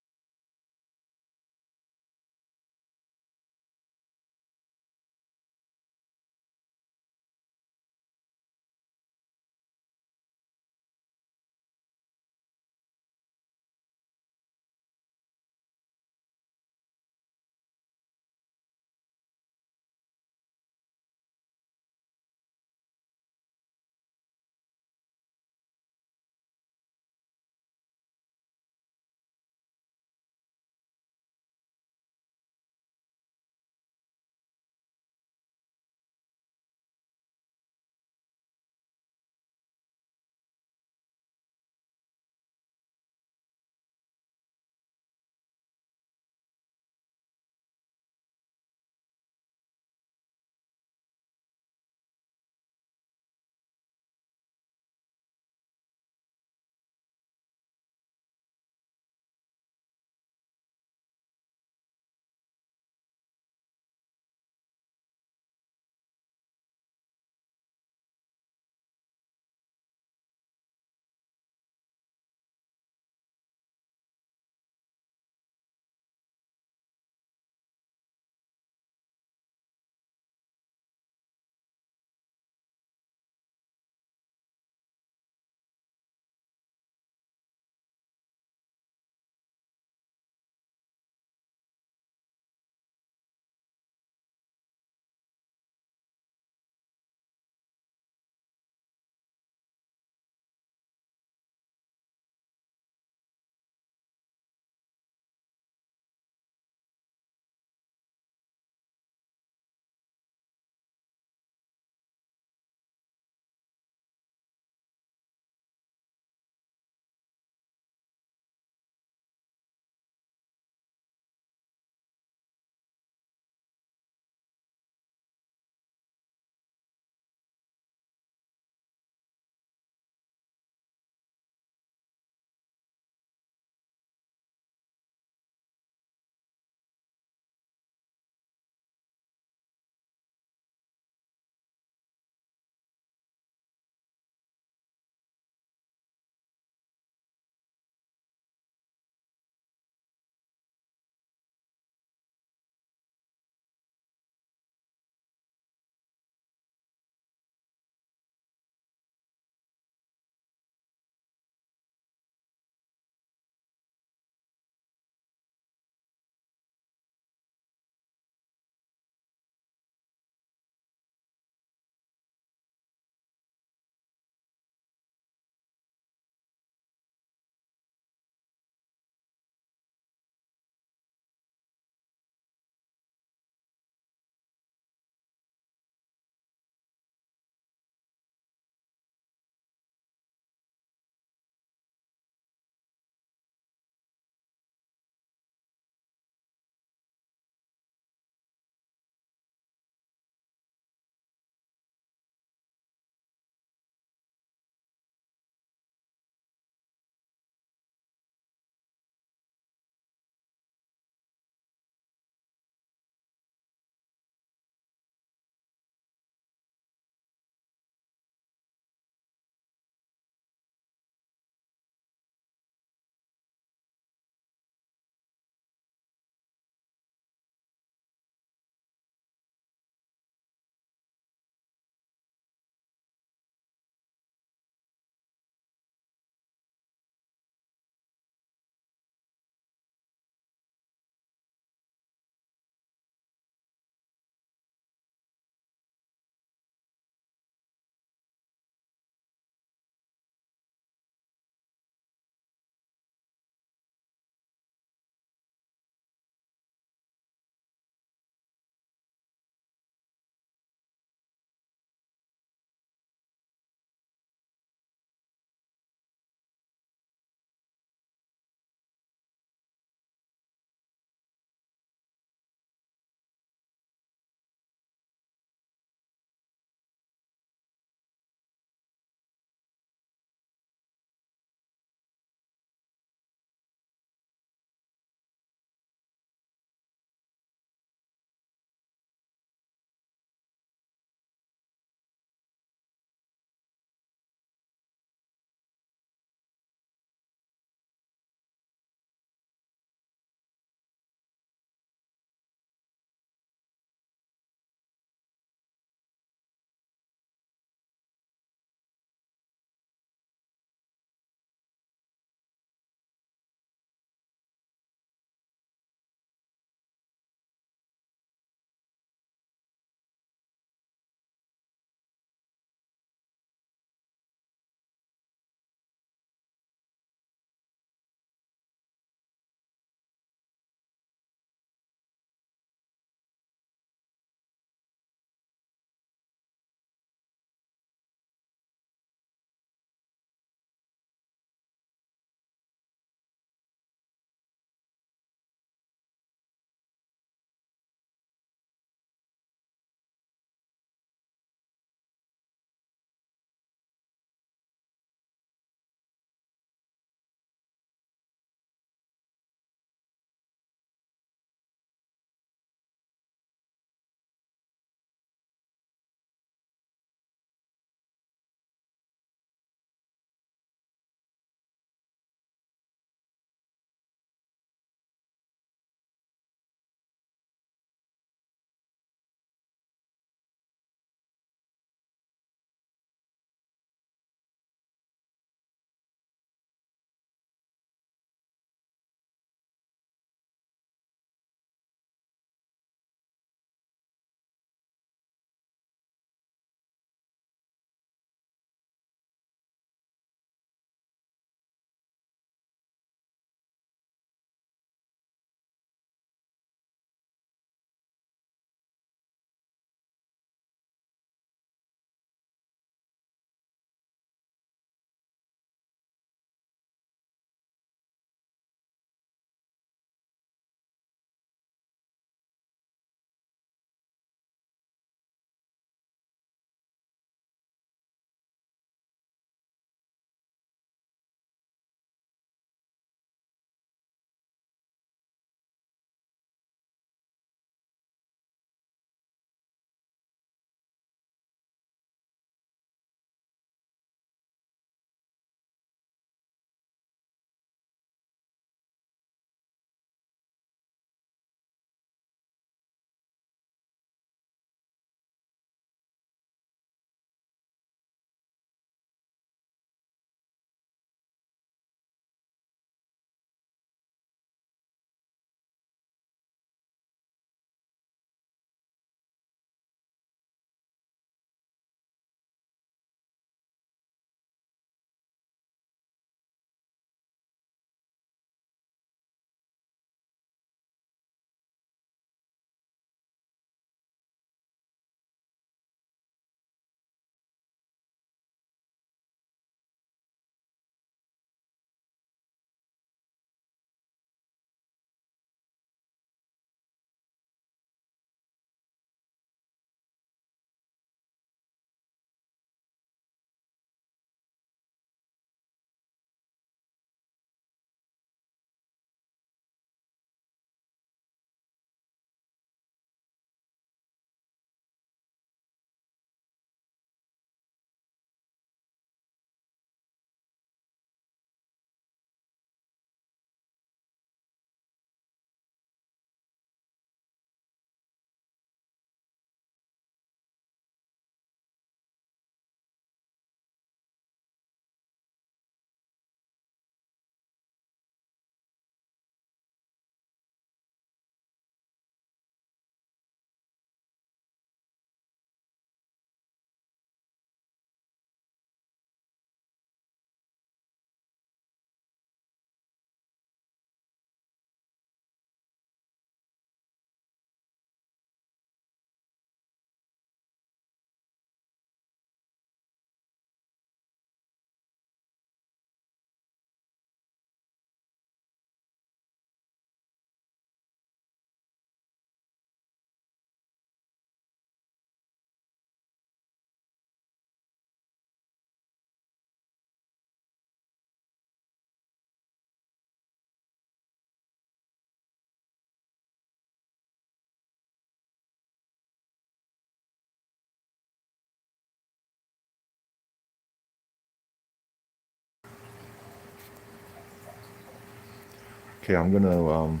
Okay, I'm gonna,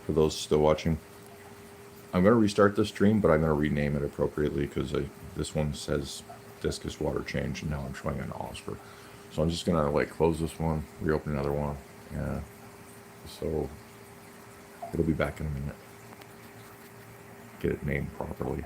for those still watching, I'm gonna restart the stream, but I'm gonna rename it appropriately because this one says discus water change, and now I'm showing an Oscar. So I'm just gonna like close this one, reopen another one, yeah. So it'll be back in a minute. Get it named properly.